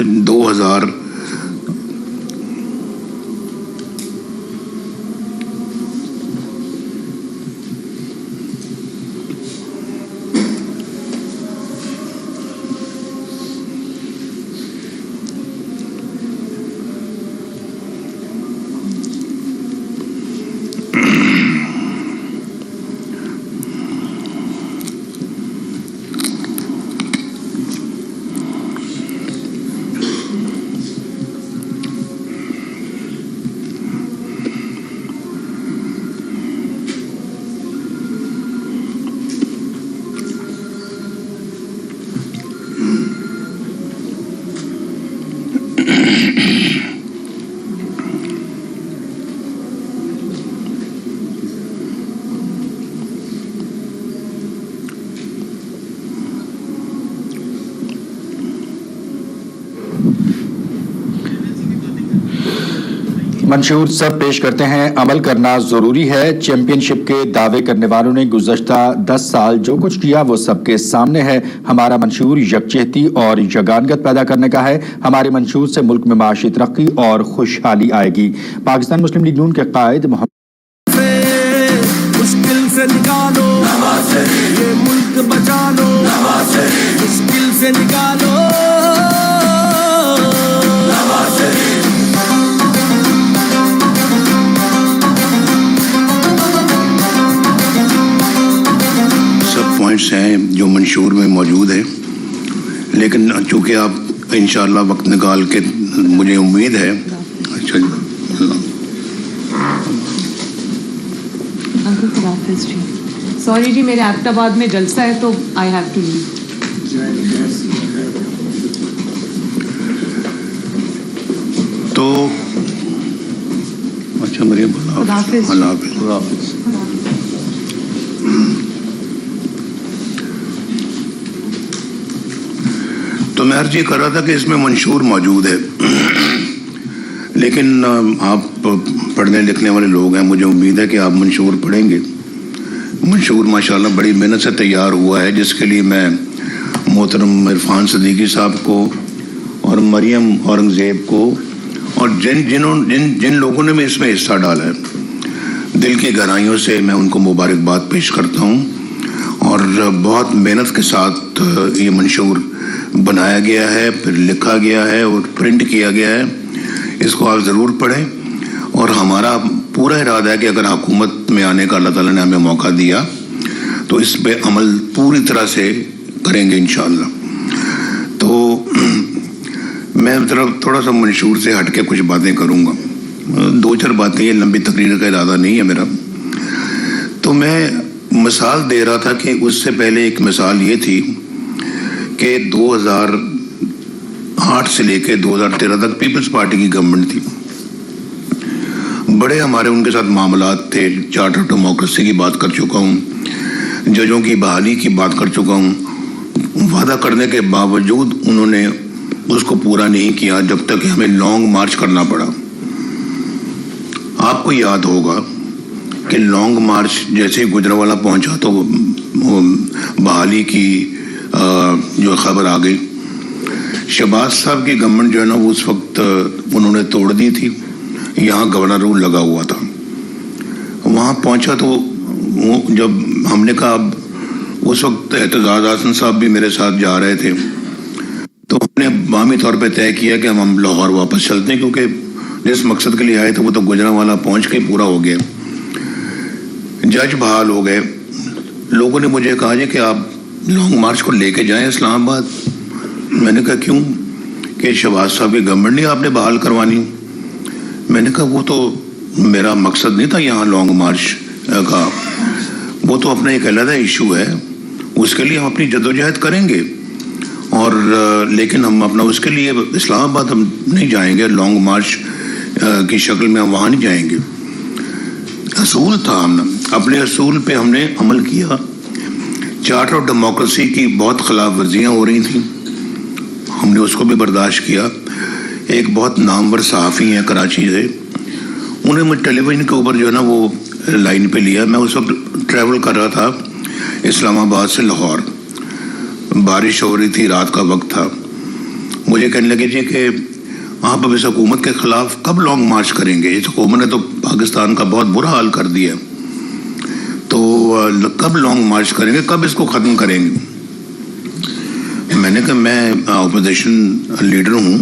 2000 منشور سب پیش کرتے ہیں، عمل کرنا ضروری ہے۔ چیمپئن شپ کے دعوے کرنے والوں نے گزشتہ 10 سال جو کچھ کیا وہ سب کے سامنے ہے۔ ہمارا منشور یکجہتی اور یگانگت پیدا کرنے کا ہے۔ ہمارے منشور سے ملک میں معاشی ترقی اور خوشحالی آئے گی۔ پاکستان مسلم لیگ نون کے قائد محمد مشکل سے نکالو یہ ملک بچا لو، مشکل سے نکالو پوائنٹس ہیں جو منشور میں موجود ہیں، لیکن چونکہ آپ انشاءاللہ وقت نکال کے، مجھے امید ہے۔ اچھا سوری جی، میرے ایبٹ آباد میں جلسہ ہے تو آئی ہیو ٹو لیو۔ تو اچھا مریم، اللہ حافظ۔ تو میں عرض یہ کر رہا تھا کہ اس میں منشور موجود ہے، لیکن آپ پڑھنے لکھنے والے لوگ ہیں، مجھے امید ہے کہ آپ منشور پڑھیں گے۔ منشور ماشاءاللہ بڑی محنت سے تیار ہوا ہے، جس کے لیے میں محترم عرفان صدیقی صاحب کو اور مریم اورنگزیب کو اور جن لوگوں نے بھی اس میں حصہ ڈالا ہے، دل کی گہرائیوں سے میں ان کو مبارکباد پیش کرتا ہوں۔ اور بہت محنت کے ساتھ یہ منشور بنایا گیا ہے، پھر لکھا گیا ہے اور پرنٹ کیا گیا ہے۔ اس کو آپ ضرور پڑھیں، اور ہمارا پورا ارادہ ہے کہ اگر حکومت میں آنے کا اللہ تعالیٰ نے ہمیں موقع دیا تو اس پہ عمل پوری طرح سے کریں گے انشاءاللہ۔ تو میں تھوڑا سا منشور سے ہٹ کے کچھ باتیں کروں گا، 2-4 باتیں، یہ لمبی تقریر کا ارادہ نہیں ہے میرا۔ تو میں مثال دے رہا تھا کہ اس سے پہلے ایک مثال یہ تھی کہ 2008 سے لے کے 2013 تک پیپلز پارٹی کی گورنمنٹ تھی، بڑے ہمارے ان کے ساتھ معاملات تھے۔ چارٹر آف ڈیموکریسی کی بات کر چکا ہوں، ججوں کی بحالی کی بات کر چکا ہوں۔ وعدہ کرنے کے باوجود انہوں نے اس کو پورا نہیں کیا، جب تک ہمیں لانگ مارچ کرنا پڑا۔ آپ کو یاد ہوگا کہ لانگ مارچ جیسے گجرانوالہ پہنچا تو بحالی کی جو خبر آ گئی، شہباز صاحب کی گورنمنٹ جو ہے نا وہ اس وقت انہوں نے توڑ دی تھی، یہاں گورنر رول لگا ہوا تھا۔ وہاں پہنچا تو جب ہم نے کہا، اس وقت اعتزاز احسن صاحب بھی میرے ساتھ جا رہے تھے، تو ہم نے باہمی طور پہ طے کیا کہ ہم لاہور واپس چلتے ہیں، کیونکہ جس مقصد کے لیے آئے تھے وہ تو گجرانوالہ پہنچ کے پورا ہو گیا۔ جج بحال ہو گئے۔ لوگوں نے مجھے کہا جی کہ آپ لانگ مارچ کو لے کے جائیں اسلام آباد۔ میں نے کہا کیوں؟ کہ شہباز صاحب کی گورنمنٹ نہیں آپ نے بحال کروانی۔ میں نے کہا وہ تو میرا مقصد نہیں تھا یہاں لانگ مارچ کا، وہ تو اپنا ایک علیحدہ ایشو ہے، اس کے لیے ہم اپنی جدوجہد کریں گے، اور لیکن ہم اپنا اس کے لیے اسلام آباد ہم نہیں جائیں گے، لانگ مارچ کی شکل میں ہم وہاں نہیں جائیں گے۔ اصول تھا، ہم اپنے اصول پہ ہم نے عمل کیا۔ چارٹر آف ڈیموکریسی کی بہت خلاف ورزیاں ہو رہی تھیں، ہم نے اس کو بھی برداشت کیا۔ ایک بہت نامور صحافی ہیں کراچی سے، انہیں مجھے ٹیلی ویژن کے اوپر جو ہے نا وہ لائن پہ لیا۔ میں اس وقت ٹریول کر رہا تھا اسلام آباد سے لاہور، بارش ہو رہی تھی، رات کا وقت تھا۔ مجھے کہنے لگے جی کہ آپ اب اس حکومت کے خلاف کب لانگ مارچ کریں گے؟ اس حکومت نے تو پاکستان کا بہت برا حال کر دیا، تو کب لانگ مارچ کریں گے، کب اس کو ختم کریں گے؟ میں نے کہا میں اپوزیشن لیڈر ہوں،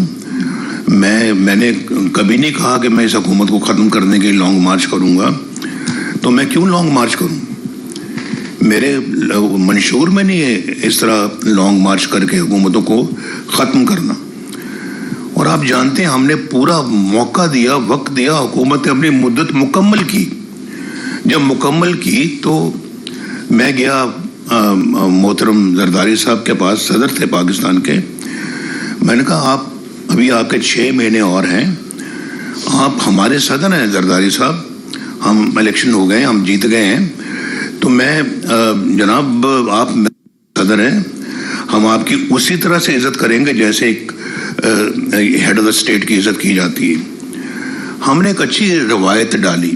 میں نے کبھی نہیں کہا کہ میں اس حکومت کو ختم کرنے کے لانگ مارچ کروں گا، تو میں کیوں لانگ مارچ کروں؟ میرے منشور میں نہیں ہے اس طرح لانگ مارچ کر کے حکومتوں کو ختم کرنا۔ اور آپ جانتے ہیں ہم نے پورا موقع دیا، وقت دیا، حکومت نے اپنی مدت مکمل کی۔ جب مکمل کی تو میں گیا محترم زرداری صاحب کے پاس، صدر تھے پاکستان کے۔ میں نے کہا آپ کے 6 مہینے اور ہیں، آپ ہمارے صدر ہیں زرداری صاحب، ہم الیکشن ہو گئے، ہم جیت گئے ہیں، تو میں جناب آپ صدر ہیں، ہم آپ کی اسی طرح سے عزت کریں گے جیسے ایک ہیڈ آف دا اسٹیٹ کی عزت کی جاتی ہے۔ ہم نے ایک اچھی روایت ڈالی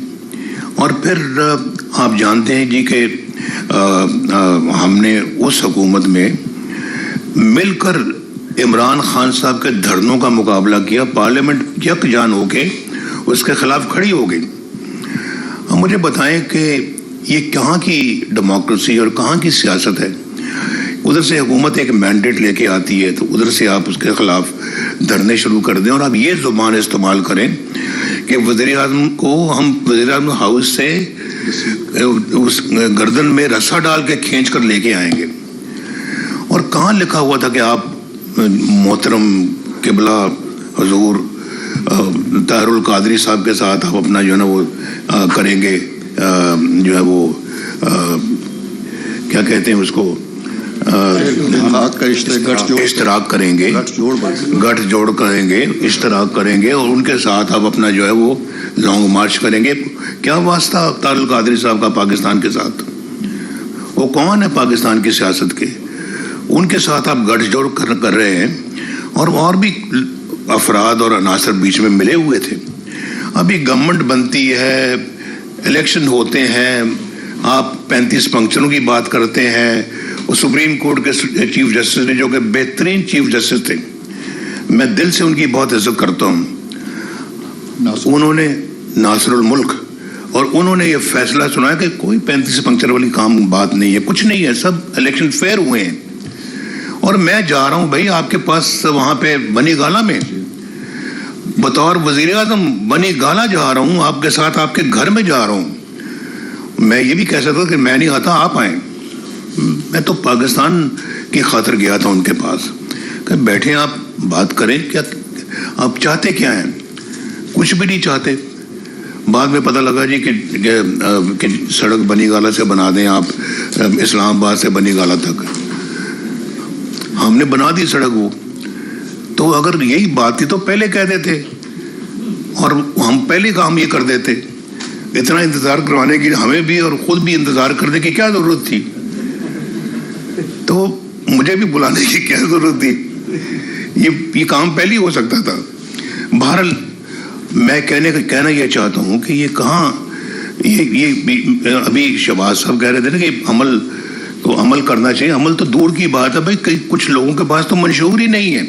اور پھر آپ جانتے ہیں جی کہ ہم نے اس حکومت میں مل کر عمران خان صاحب کے دھرنوں کا مقابلہ کیا. پارلیمنٹ یکجان ہو کے اس کے خلاف کھڑی ہو گئی. اب مجھے بتائیں کہ یہ کہاں کی ڈیموکریسی اور کہاں کی سیاست ہے؟ ادھر سے حکومت ایک مینڈیٹ لے کے آتی ہے تو ادھر سے آپ اس کے خلاف دھرنے شروع کر دیں اور آپ یہ زبان استعمال کریں کہ وزیر اعظم کو ہم وزیر اعظم ہاؤس سے اس گردن میں رسا ڈال کے کھینچ کر لے کے آئیں گے. اور کہاں لکھا ہوا تھا کہ آپ محترم قبلہ حضور طاہر القادری صاحب کے ساتھ آپ اپنا جو ہے نا وہ کریں گے، جو ہے وہ کیا کہتے ہیں اس کو، اشتراک کریں گے، گٹھ جوڑ کریں گے، اشتراک کریں گے اور ان کے ساتھ آپ اپنا جو ہے وہ لانگ مارچ کریں گے. کیا واسطہ طاہر القادری صاحب کا پاکستان کے ساتھ؟ وہ کون ہے پاکستان کی سیاست کے؟ ان کے ساتھ آپ گٹھ جوڑ کر رہے ہیں اور بھی افراد اور عناصر بیچ میں ملے ہوئے تھے. ابھی گورنمنٹ بنتی ہے، الیکشن ہوتے ہیں، آپ 35 فنکشنوں کی بات کرتے ہیں. وہ سپریم کورٹ کے چیف جسٹس نے جو کہ بہترین چیف جسٹس تھے، میں دل سے ان کی بہت عزت کرتا ہوں، انہوں نے ناصر الملک، اور انہوں نے یہ فیصلہ سنا کہ کوئی 35 فنکشن والی کام بات نہیں ہے، کچھ نہیں ہے، سب الیکشن فیئر ہوئے ہیں. اور میں جا رہا ہوں بھائی آپ کے پاس وہاں پہ بنی گالا میں بطور وزیر اعظم بنی گالا جا رہا ہوں، آپ کے ساتھ آپ کے گھر میں جا رہا ہوں. میں یہ بھی کہہ سکتا کہ میں نہیں آتا، آپ آئیں. میں تو پاکستان کی خاطر گیا تھا ان کے پاس کہ بیٹھیں آپ بات کریں، کیا آپ چاہتے کیا ہیں؟ کچھ بھی نہیں چاہتے. بعد میں پتہ لگا جی کہ سڑک بنی گالا سے بنا دیں آپ، اسلام آباد سے بنی گالا تک. ہم نے بنا دی سڑک وہ. تو اگر یہی بات تھی تو پہلے کہہ دیتے اور ہم پہلے کام یہ کر دیتے. اتنا انتظار کروانے کی ہمیں بھی اور خود بھی انتظار کرنے کی کیا ضرورت تھی؟ تو مجھے بھی بلانے کی کیا ضرورت تھی؟ یہ کام پہلے ہی ہو سکتا تھا. بہرحال میں کہنا یہ چاہتا ہوں کہ یہ کہاں، یہ ابھی شہباز صاحب کہہ رہے تھے نا کہ عمل تو عمل کرنا چاہیے. عمل تو دور کی بات ہے بھائی، کچھ لوگوں کے پاس تو منشور ہی نہیں ہے.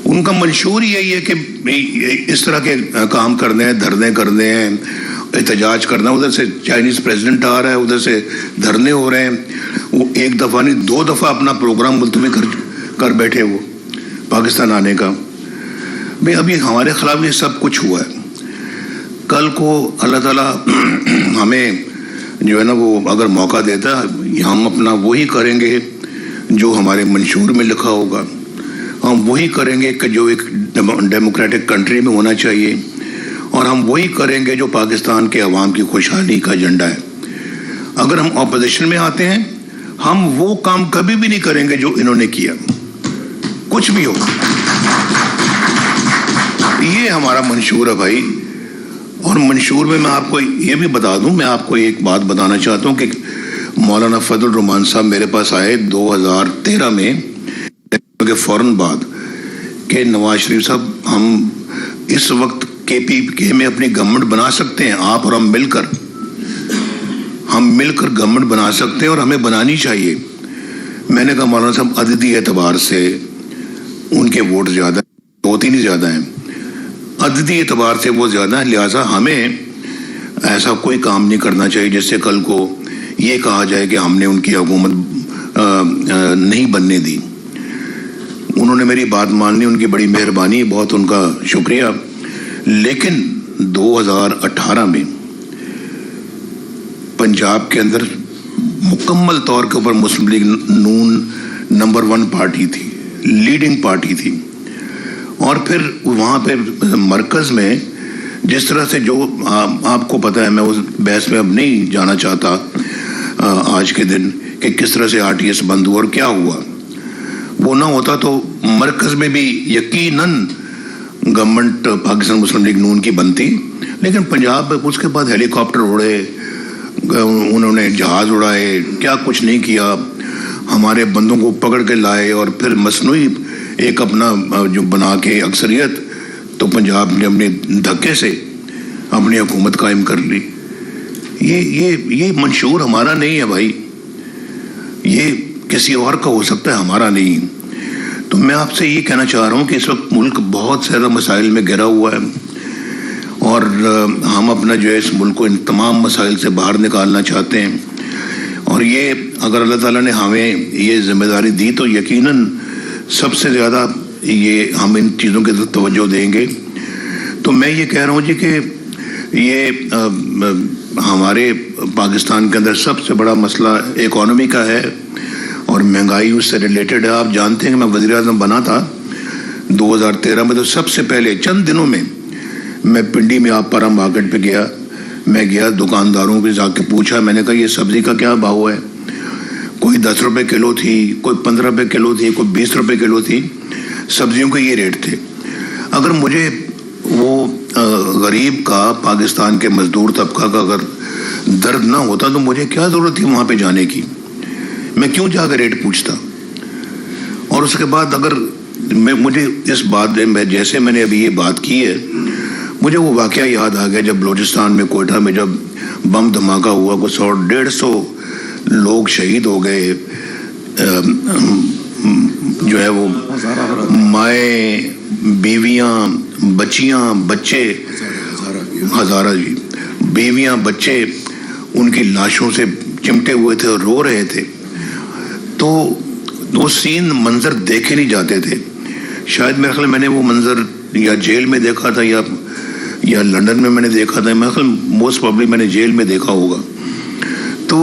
ان کا منشور یہی ہے کہ اس طرح کے کام کرنے ہیں، دھرنے کرنے ہیں، احتجاج کرنا. ادھر سے چائنیز پریزیڈنٹ آ رہا ہے، ادھر سے دھرنے ہو رہے ہیں. وہ ایک دفعہ نہیں 2 دفعہ اپنا پروگرام ملتوی کر بیٹھے وہ پاکستان آنے کا. بھائی ابھی ہمارے خلاف یہ سب کچھ ہوا ہے. کل کو اللہ تعالیٰ ہمیں جو ہے نا وہ اگر موقع دیتا ہے، ہم اپنا وہی کریں گے جو ہمارے منشور میں لکھا ہوگا. ہم وہی کریں گے کہ جو ایک ڈیموکریٹک کنٹری میں ہونا چاہیے، اور ہم وہی کریں گے جو پاکستان کے عوام کی خوشحالی کا ایجنڈا ہے. اگر ہم اپوزیشن میں آتے ہیں، ہم وہ کام کبھی بھی نہیں کریں گے جو انہوں نے کیا، کچھ بھی ہو. یہ ہمارا منشور ہے بھائی. اور منشور میں آپ کو یہ بھی بتا دوں، میں آپ کو ایک بات بتانا چاہتا ہوں کہ مولانا فضل الرحمان صاحب میرے پاس آئے 2013 میں کے فوراً بعد کہ نواز شریف صاحب ہم اس وقت KPK میں اپنی گورنمنٹ بنا سکتے ہیں، آپ اور ہم مل کر گورنمنٹ بنا سکتے ہیں اور ہمیں بنانی چاہیے. میں نے کہا مولانا صاحب عددی اعتبار سے ان کے ووٹ زیادہ، 2-3 ہی زیادہ ہیں، عددی اعتبار سے وہ زیادہ ہیں، لہٰذا ہمیں ایسا کوئی کام نہیں کرنا چاہیے جس سے کل کو یہ کہا جائے کہ ہم نے ان کی حکومت نہیں بننے دی. انہوں نے میری بات مان لی، ان کی بڑی مہربانی، بہت ان کا شکریہ. لیکن 2018 میں پنجاب کے اندر مکمل طور کے اوپر مسلم لیگ نون نمبر 1 پارٹی تھی، لیڈنگ پارٹی تھی. اور پھر وہاں پہ مرکز میں جس طرح سے جو آپ کو پتہ ہے، میں اس بحث میں اب نہیں جانا چاہتا آج کے دن کہ کس طرح سے RTS بند ہوا اور کیا ہوا. وہ نہ ہوتا تو مرکز میں بھی یقیناً گورنمنٹ پاکستان مسلم لیگ نون کی بنتی. لیکن پنجاب میں اس کے بعد ہیلی کاپٹر اڑے، انہوں نے جہاز اڑائے، کیا کچھ نہیں کیا. ہمارے بندوں کو پکڑ کے لائے اور پھر مصنوعی ایک اپنا جو بنا کے اکثریت تو پنجاب نے اپنے دھکے سے اپنی حکومت قائم کر لی. یہ منشور ہمارا نہیں ہے بھائی, یہ کسی اور کا ہو سکتا ہے, ہمارا نہیں. تو میں آپ سے یہ کہنا چاہ رہا ہوں کہ اس وقت ملک بہت زیادہ مسائل میں گھرا ہوا ہے, اور ہم اپنا جو ہے اس ملک کو ان تمام مسائل سے باہر نکالنا چاہتے ہیں. اور یہ اگر اللہ تعالیٰ نے ہمیں یہ ذمہ داری دی تو یقیناً سب سے زیادہ یہ ہم ان چیزوں کی طرف توجہ دیں گے. تو میں یہ کہہ رہا ہوں جی کہ یہ ہمارے پاکستان کے اندر سب سے بڑا مسئلہ اکانومی کا ہے اور مہنگائی اس سے ریلیٹڈ ہے. آپ جانتے ہیں کہ میں وزیر اعظم بنا تھا 2013 میں, تو سب سے پہلے چند دنوں میں میں پنڈی میں آپ پارا مارکیٹ پہ گیا. میں گیا دکانداروں کے جا کے پوچھا, میں نے کہا یہ سبزی کا کیا بھاؤ ہے. کوئی 10 روپے کلو تھی, کوئی 15 روپے کلو تھی, کوئی 20 روپے کلو تھی. سبزیوں کے یہ ریٹ تھے. اگر مجھے وہ غریب کا, پاکستان کے مزدور طبقہ کا اگر درد نہ ہوتا تو مجھے کیا ضرورت تھی وہاں پہ جانے کی. میں کیوں جا کے ریٹ پوچھتا. اور اس کے بعد اگر مجھے اس بات میں جیسے میں نے ابھی یہ بات کی ہے, مجھے وہ واقعہ یاد آ گیا جب بلوچستان میں کوئٹہ میں جب بم دھماکہ ہوا, کو 100-150 لوگ شہید ہو گئے. جو ہے وہ مائیں, بیویاں, بچیاں, بچے, ہزارہ جی بیویاں, بچے ان کی لاشوں سے چمٹے ہوئے تھے اور رو رہے تھے. تو وہ سین منظر دیکھے نہیں جاتے تھے. شاید میرے خیال میں نے وہ منظر یا جیل میں دیکھا تھا یا لندن میں نے دیکھا تھا. میرے خیال موسٹ پرابلی میں نے جیل میں دیکھا ہوگا. تو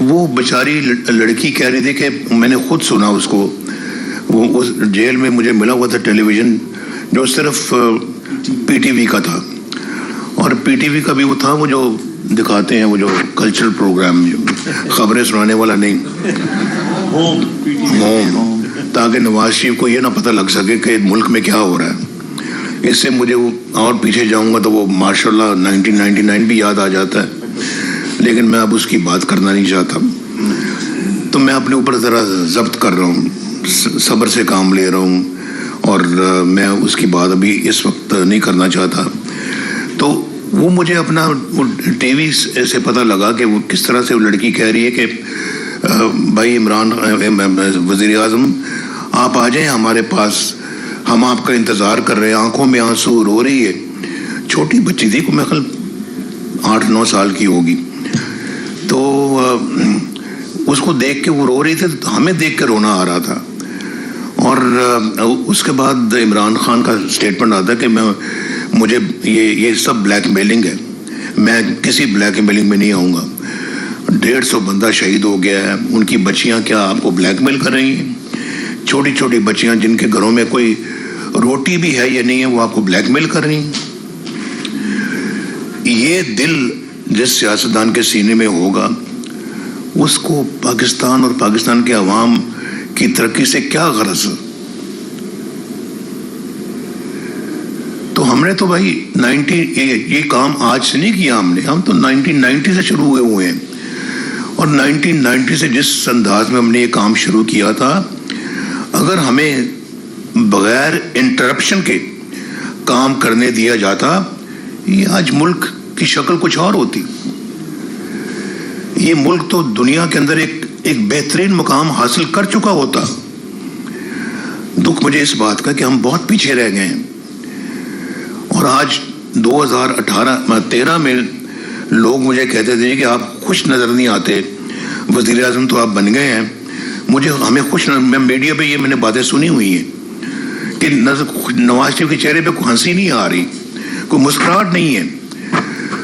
وہ بیچاری لڑکی کہہ رہی تھی کہ میں نے خود سنا اس کو, وہ اس جیل میں مجھے ملا ہوا تھا ٹیلی ویژن جو صرف پی ٹی وی کا تھا, اور پی ٹی وی کا بھی وہ تھا وہ جو دکھاتے ہیں وہ جو کلچرل پروگرام, خبریں سنانے والا نہیں, ہوم, تاکہ نواز شریف کو یہ نہ پتہ لگ سکے کہ ملک میں کیا ہو رہا ہے. اس سے مجھے اور پیچھے جاؤں گا تو وہ ماشاء اللہ 1999 بھی یاد آ جاتا ہے, لیکن میں اب اس کی بات کرنا نہیں چاہتا. تو میں اپنے اوپر ذرا ضبط کر رہا ہوں, صبر سے کام لے رہا ہوں, اور میں اس کی بات ابھی اس وقت نہیں کرنا چاہتا. تو وہ مجھے اپنا ٹی وی سے پتہ لگا کہ وہ کس طرح سے وہ لڑکی کہہ رہی ہے کہ بھائی عمران وزیر اعظم آپ آ جائیں ہمارے پاس, ہم آپ کا انتظار کر رہے ہیں. آنکھوں میں آنسو, رو رہی ہے. چھوٹی بچی تھی, کو میں خیال 8-9 سال کی ہوگی. تو اس کو دیکھ کے وہ رو رہی تھی, ہمیں دیکھ کے رونا آ رہا تھا. اور اس کے بعد عمران خان کا اسٹیٹمنٹ آتا ہے کہ مجھے یہ سب بلیک میلنگ ہے, میں کسی بلیک میلنگ میں نہیں آؤں گا. 150 بندہ شہید ہو گیا ہے, ان کی بچیاں کیا آپ کو بلیک میل کر رہی ہیں؟ چھوٹی چھوٹی بچیاں جن کے گھروں میں کوئی روٹی بھی ہے یا نہیں ہے, وہ آپ کو بلیک میل کر رہی ہیں. یہ دل جس سیاستدان کے سینے میں ہوگا, اس کو پاکستان اور پاکستان کے عوام کی ترقی سے کیا غرض؟ تو ہم نے تو بھائی یہ کام آج سے نہیں کیا, ہم تو 1990 سے شروع ہوئے ہیں. اور 1990 سے جس انداز میں ہم نے یہ کام شروع کیا تھا, اگر ہمیں بغیر انٹرپشن کے کام کرنے دیا جاتا, یہ آج ملک کی شکل کچھ اور ہوتی. یہ ملک تو دنیا کے اندر ایک بہترین مقام حاصل کر چکا ہوتا. دکھ مجھے اس بات کا کہ ہم بہت پیچھے رہ گئے ہیں. اور آج 2013 میں لوگ مجھے کہتے تھے کہ آپ خوش نظر نہیں آتے, وزیر اعظم تو آپ بن گئے ہیں. ہمیں خوش میں میڈیا پہ یہ میں نے باتیں سنی ہوئی ہیں کہ نواز شریف کے چہرے پہ کوئی ہنسی نہیں آ رہی, کوئی مسکراہٹ نہیں ہے.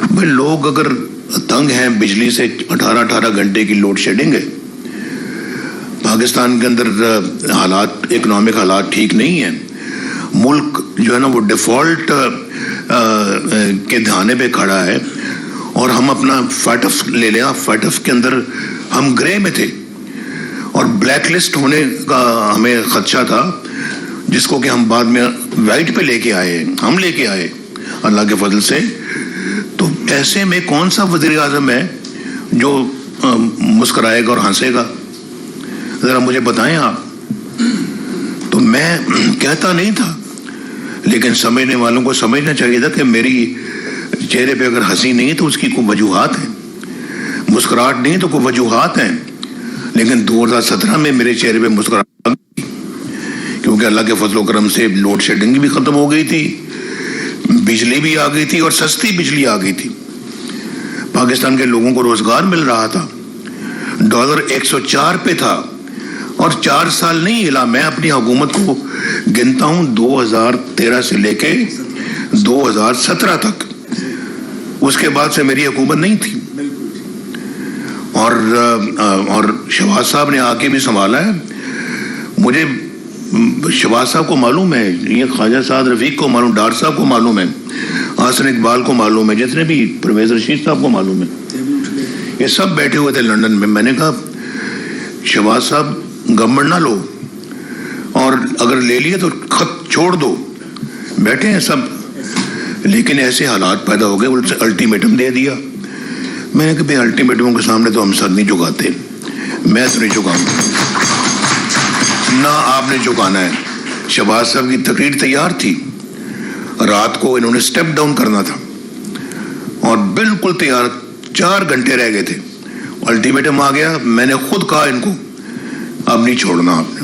بھائی لوگ اگر تنگ ہیں بجلی سے, 18 گھنٹے کی لوڈ شیڈنگ ہے, پاکستان کے اندر حالات, اکنامک حالات ٹھیک نہیں ہیں, ملک جو ہے نا وہ ڈیفالٹ کے دھانے پہ کھڑا ہے, اور ہم اپنا فیٹف لے لیا. فیٹف کے اندر ہم گرے میں تھے اور بلیک لسٹ ہونے کا ہمیں خدشہ تھا, جس کو کہ ہم بعد میں وائٹ پہ لے کے آئے, ہم لے کے آئے اللہ کے فضل سے. تو ایسے میں کون سا وزیر اعظم ہے جو مسکرائے گا اور ہنسے گا؟ ذرا مجھے بتائیں آپ. تو میں کہتا نہیں تھا لیکن سمجھنے والوں کو سمجھنا چاہیے تھا کہ میری چہرے پہ اگر ہنسی نہیں ہے تو اس کی کوئی وجوہات ہیں, مسکراہٹ نہیں تو کوئی وجوہات ہیں. لیکن 2017 میں میرے چہرے پہ مسکراہٹ کیونکہ اللہ کے فضل و کرم سے لوڈ شیڈنگ بھی ختم ہو گئی تھی, بجلی بھی آ گئی تھی اور سستی بجلی آ گئی تھی. پاکستان کے لوگوں کو روزگار مل رہا تھا, ڈالر 104 پہ تھا اور 4 سال نہیں ہلا. میں اپنی حکومت کو گنتا ہوں 2013 سے لے کے 2017 تک, اس کے بعد سے میری حکومت نہیں تھی. اور شہباز صاحب نے آ کے بھی سنبھالا ہے. مجھے شہباز صاحب کو معلوم ہے, یہ خواجہ سعد رفیق کو معلوم, ڈار صاحب کو معلوم ہے, حسن اقبال کو معلوم ہے, جتنے بھی پرویز رشید صاحب کو معلوم ہے, یہ سب بیٹھے ہوئے تھے لندن میں. میں نے کہا شہباز صاحب گورنمنٹ نہ لو, اور اگر لے لیے تو خط چھوڑ دو, بیٹھے ہیں سب. لیکن ایسے حالات پیدا ہو گئے, ان سے الٹیمیٹم دے دیا. میں نے کہا بھائی الٹیمیٹموں کے سامنے تو ہم سر نہیں جھکاتے, میں تو نہیں جھکاؤں نہ آپ نے جھکانا ہے. شہباز صاحب کی تقریر تیار تھی, رات کو انہوں نے سٹیپ ڈاؤن کرنا تھا اور بالکل تیار, 4 گھنٹے رہ گئے تھے, الٹیمیٹم آ گیا. میں نے خود کہا ان کو اب نہیں چھوڑنا آپ نے,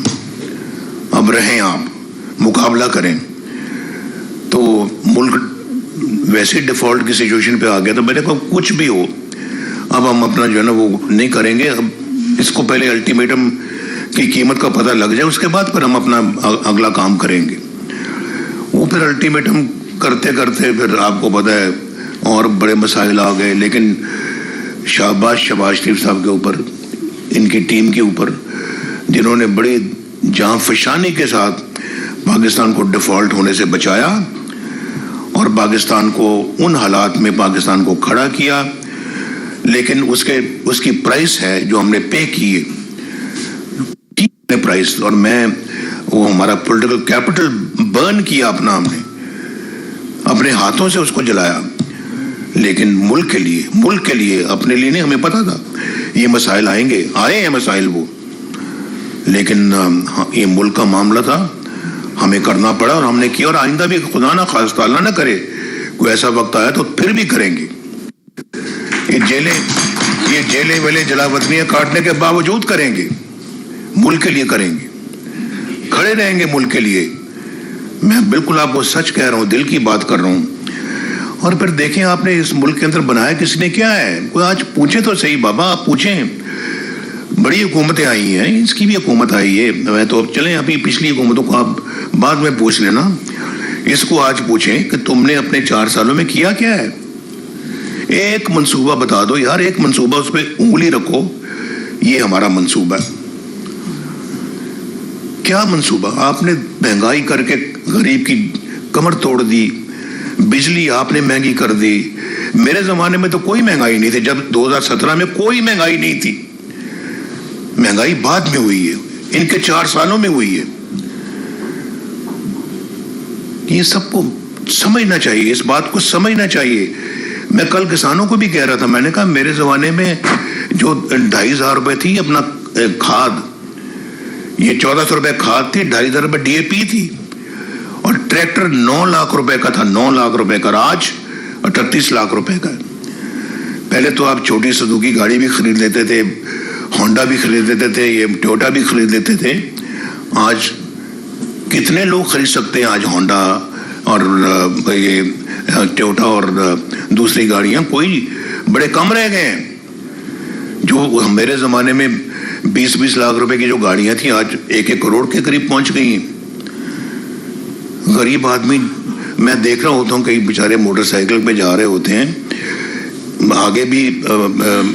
اب رہیں آپ, مقابلہ کریں. تو ملک ویسے ڈیفالٹ کی سچویشن پہ آ گیا. تو میں نے کہا کچھ بھی ہو اب ہم اپنا جو ہے نا وہ نہیں کریں گے. اب اس کو پہلے الٹیمیٹم کی قیمت کا پتہ لگ جائے, اس کے بعد پھر ہم اپنا اگلا کام کریں گے. وہ پھر الٹیمیٹم کرتے کرتے پھر آپ کو پتہ ہے اور بڑے مسائل آ گئے. لیکن شاباش شہباز شریف صاحب کے اوپر, ان کی ٹیم کے اوپر, جنہوں نے بڑی جاں فشانی کے ساتھ پاکستان کو ڈیفالٹ ہونے سے بچایا اور پاکستان کو ان حالات میں پاکستان کو کھڑا کیا. لیکن اس کی پرائس ہے جو ہم نے پے کی ہے پرائس, اور میں وہ ہمارا پولیٹیکل کیپٹل برن کیا اپنا, ہم نے اپنے ہاتھوں سے اس کو جلایا. لیکن ملک کے لیے اپنے لیے نہیں. ہمیں پتا تھا یہ مسائل آئیں گے, آئے ہیں مسائل وہ, لیکن یہ ملک کا معاملہ تھا, ہمیں کرنا پڑا اور ہم نے کیا. اور آئندہ بھی خدا نہ خواستہ اللہ نہ کرے کوئی ایسا وقت آیا تو پھر بھی کریں گے. یہ جیلیں ویلیں جلا وطنیاں کاٹنے کے باوجود کریں گے, ملک کے لیے کریں گے, کھڑے رہیں گے ملک کے لیے. میں بالکل آپ کو سچ کہہ رہا ہوں, دل کی بات کر رہا ہوں. اور پھر دیکھیں آپ نے اس ملک کے اندر بنایا کس نے, کیا ہے, کوئی آج پوچھے تو صحیح بابا, آپ پوچھیں. بڑی حکومتیں آئی ہیں, اس کی بھی حکومت آئی ہے. میں تو چلیں ابھی پچھلی حکومتوں کو آپ بعد میں پوچھ لینا, اس کو آج پوچھیں کہ تم نے اپنے 4 سالوں میں کیا کیا ہے. ایک منصوبہ بتا دو یار, ایک منصوبہ, اس پہ انگلی رکھو, یہ ہمارا منصوبہ ہے. کیا منصوبہ؟ آپ نے مہنگائی کر کے غریب کی کمر توڑ دی, بجلی آپ نے مہنگی کر دی. میرے زمانے میں تو کوئی مہنگائی نہیں تھی, جب 2017 میں کوئی مہنگائی نہیں تھی. مہنگائی بعد میں ہوئی ہے, ان کے 4 سالوں میں ہوئی ہے. یہ سب کو سمجھنا چاہیے, اس بات کو سمجھنا چاہیے. میں کل کسانوں کو بھی کہہ رہا تھا, میں نے کہا میرے زمانے میں جو 2,500 روپے تھی اپنا کھاد, یہ 1,400 روپے کھاد تھی, 2,500 روپے ڈی اے پی تھی, اور ٹریکٹر 9 لاکھ روپے کا تھا, 9 لاکھ روپے کا. آج 38 لاکھ روپے کا. پہلے تو آپ چھوٹی سزوکی گاڑی بھی خرید لیتے تھے, ہونڈا بھی خرید لیتے تھے, یہ ٹویوٹا بھی خرید لیتے تھے. آج کتنے لوگ خرید سکتے ہیں آج ہونڈا اور یہ ٹویوٹا اور دوسری گاڑیاں؟ کوئی, بڑے کم رہ گئے ہیں. جو میرے زمانے میں 20-20 لاکھ روپے کی جو گاڑیاں تھیں آج 1-1 کروڑ کے قریب پہنچ گئی ہیں. غریب آدمی, میں دیکھ رہا ہوتا ہوں کئی بیچارے موٹر سائیکل پہ جا رہے ہوتے ہیں, آگے بھی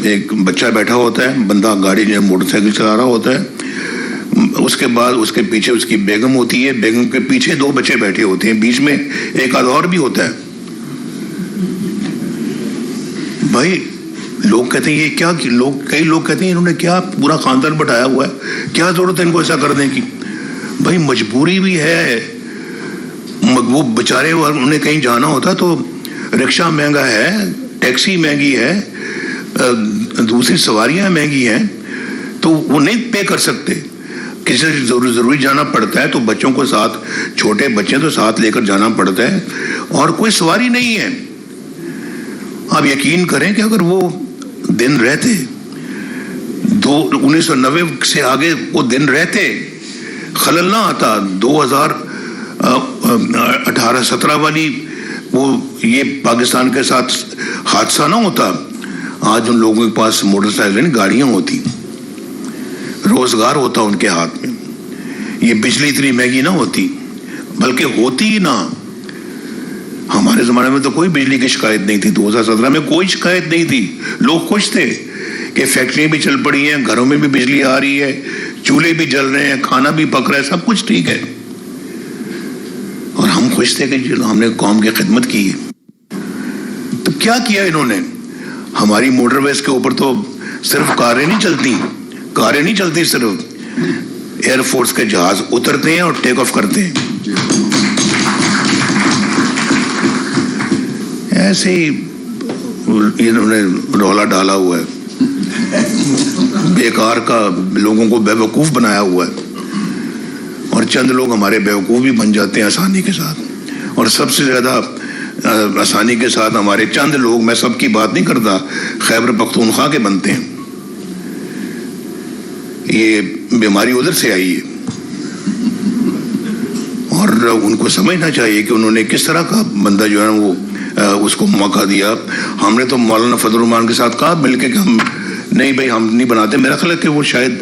ایک بچہ بیٹھا ہوتا ہے, بندہ گاڑی جو موٹر سائیکل چلا رہا ہوتا ہے, اس کے بعد اس کے پیچھے اس کی بیگم ہوتی ہے, بیگم کے پیچھے 2 بچے بیٹھے ہوتے ہیں, بیچ میں ایک آدھ اور بھی ہوتا ہے. بھائی لوگ کہتے ہیں یہ کیا, کئی لوگ کہتے ہیں انہوں نے کیا پورا خاندان بٹھایا ہوا ہے, کیا ضرورت ہے ان کو ایسا کرنے کی. بھائی مجبوری بھی ہے, وہ بیچارے انہیں کہیں جانا ہوتا تو رکشہ مہنگا ہے, ٹیکسی مہنگی ہے, دوسری سواریاں مہنگی ہیں, تو وہ نہیں پے کر سکتے. کسی ضروری جانا پڑتا ہے تو بچوں کو ساتھ, چھوٹے بچے تو ساتھ لے کر جانا پڑتا ہے, اور کوئی سواری نہیں ہے. آپ یقین کریں کہ اگر وہ دن رہتے 1990 سے آگے, وہ دن رہتے, خلل نہ آتا, 2018-17 والی وہ یہ پاکستان کے ساتھ حادثہ نہ ہوتا, آج ان لوگوں کے پاس موٹر سائیکل گاڑیاں ہوتی, روزگار ہوتا ان کے ہاتھ میں, یہ بجلی اتنی مہنگی نہ ہوتی, بلکہ ہوتی ہی نہ. ہمارے زمانے میں تو کوئی بجلی کی شکایت نہیں تھی, 2017 میں کوئی شکایت نہیں تھی, لوگ خوش تھے کہ فیکٹریاں بھی چل پڑی ہیں, گھروں میں بھی بجلی آ رہی ہے, چولہے بھی جل رہے ہیں, کھانا بھی پک رہا ہے, سب کچھ ٹھیک ہے, اور ہم خوش تھے کہ ہم نے قوم کی خدمت کی. تو کیا کیا انہوں نے؟ ہماری موٹر ویز کے اوپر تو صرف کاریں نہیں چلتی, صرف ایئر فورس کے جہاز اترتے ہیں اور ٹیک آف کرتے ہیں. ایسے ہی انہوں نے رولا ڈالا ہوا ہے, بیکار کا, لوگوں کو بے وقوف بنایا ہوا ہے, اور چند لوگ ہمارے بیوقوف بھی بن جاتے ہیں آسانی کے ساتھ, اور سب سے زیادہ آسانی کے ساتھ ہمارے چند لوگ, میں سب کی بات نہیں کرتا, خیبر پختونخوا کے بنتے ہیں. یہ بیماری ادھر سے آئی ہے, اور ان کو سمجھنا چاہیے کہ انہوں نے کس طرح کا بندہ جو ہے وہ اس کو موقع دیا. ہم نے تو مولانا فضل الرحمان کے ساتھ کہا مل کے کہ ہم نہیں بھائی, ہم نہیں بناتے. میرا خیال ہے کہ وہ شاید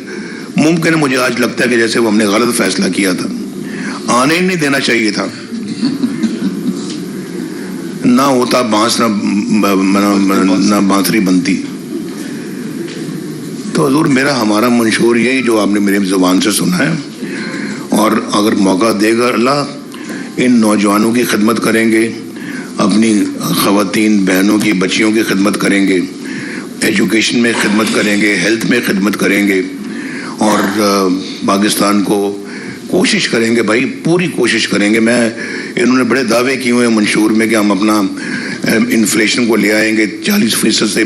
ممکن ہے, مجھے آج لگتا ہے کہ جیسے وہ ہم نے غلط فیصلہ کیا تھا, آنے ہی نہیں دینا چاہیے تھا, نہ ہوتا بانس نہ بانسری بنتی. تو حضور میرا ہمارا منشور یہی جو آپ نے میری زبان سے سنا ہے, اور اگر موقع دے گا اللہ, ان نوجوانوں کی خدمت کریں گے, اپنی خواتین بہنوں کی, بچیوں کی خدمت کریں گے, ایجوکیشن میں خدمت کریں گے, ہیلتھ میں خدمت کریں گے, اور پاکستان کو کوشش کریں گے بھائی, پوری کوشش کریں گے. انہوں نے بڑے دعوے کیے ہوئے ہیں منشور میں کہ ہم اپنا انفلیشن کو لے آئیں گے 40% سے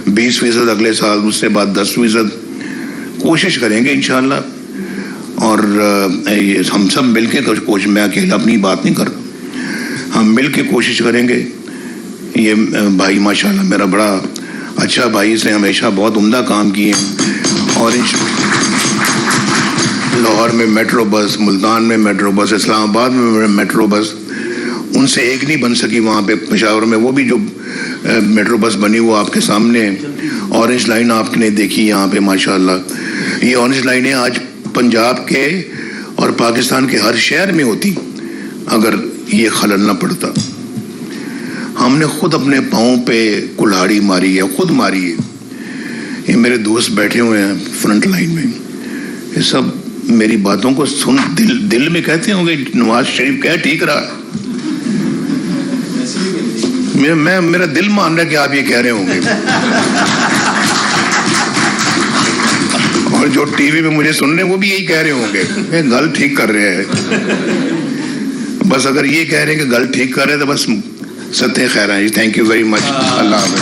20%, اگلے سال اس سے بعد 10%. کوشش کریں گے انشاءاللہ, اور ہم سب مل کے کوشش, میں اکیلا اپنی بات نہیں کرتا, ہم مل کے کوشش کریں گے. یہ بھائی ماشاءاللہ میرا بڑا اچھا بھائی, اس نے ہمیشہ بہت عمدہ کام کیے, اور لاہور میں میٹرو بس, ملتان میں میٹرو بس, اسلام آباد میں میٹرو بس, ان سے ایک نہیں بن سکی وہاں پہ. پشاور میں وہ بھی جو میٹرو بس بنی وہ آپ کے سامنے ہے. اورنج لائن آپ نے دیکھی یہاں پہ ماشاءاللہ. یہ اورنج لائنیں آج پنجاب کے اور پاکستان کے ہر شہر میں ہوتی اگر یہ خلل نہ پڑتا. ہم نے خود اپنے پاؤں پہ کلہاڑی ماری ہے, خود ماری ہے. یہ میرے دوست بیٹھے ہوئے ہیں فرنٹ لائن میں, یہ سب میری باتوں کو سن دل میں کہتے ہوں گے نواز شریف کہہ ٹھیک رہا. میرا دل مان رہا ہے کہ آپ یہ کہہ رہے ہوں گے, اور جو ٹی وی پہ مجھے سن رہے ہیں وہ بھی یہی کہہ رہے ہوں گے کہ گل ٹھیک کر رہے ہیں. بس اگر یہ کہہ رہے ہیں کہ گل ٹھیک کر رہے ہیں تو بس ستے خیر ہیں جی. Thank you very much. اللہ حافظ.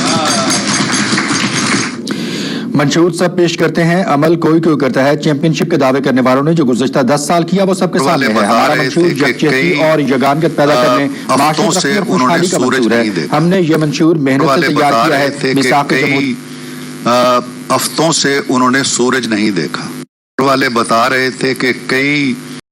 منشور صاحب پیش کرتے ہیں, عمل کوئی کرتا ہے, چیمپئن شپ کے دعوے کرنے والوں نے جو گزشتہ 10 سال کیا وہ سب کے سامنے ہے. ہمارا منشور یکجہتی اور یگانگت پیدا کرنے, معاشرت میں خوشحالی کا منشور ہے. ہم نے یہ منشور محنت سے تیار کیا ہے. میثاق ہفتوں سے انہوں نے سورج نہیں دیکھا. والے بتا رہے تھے کہ کئی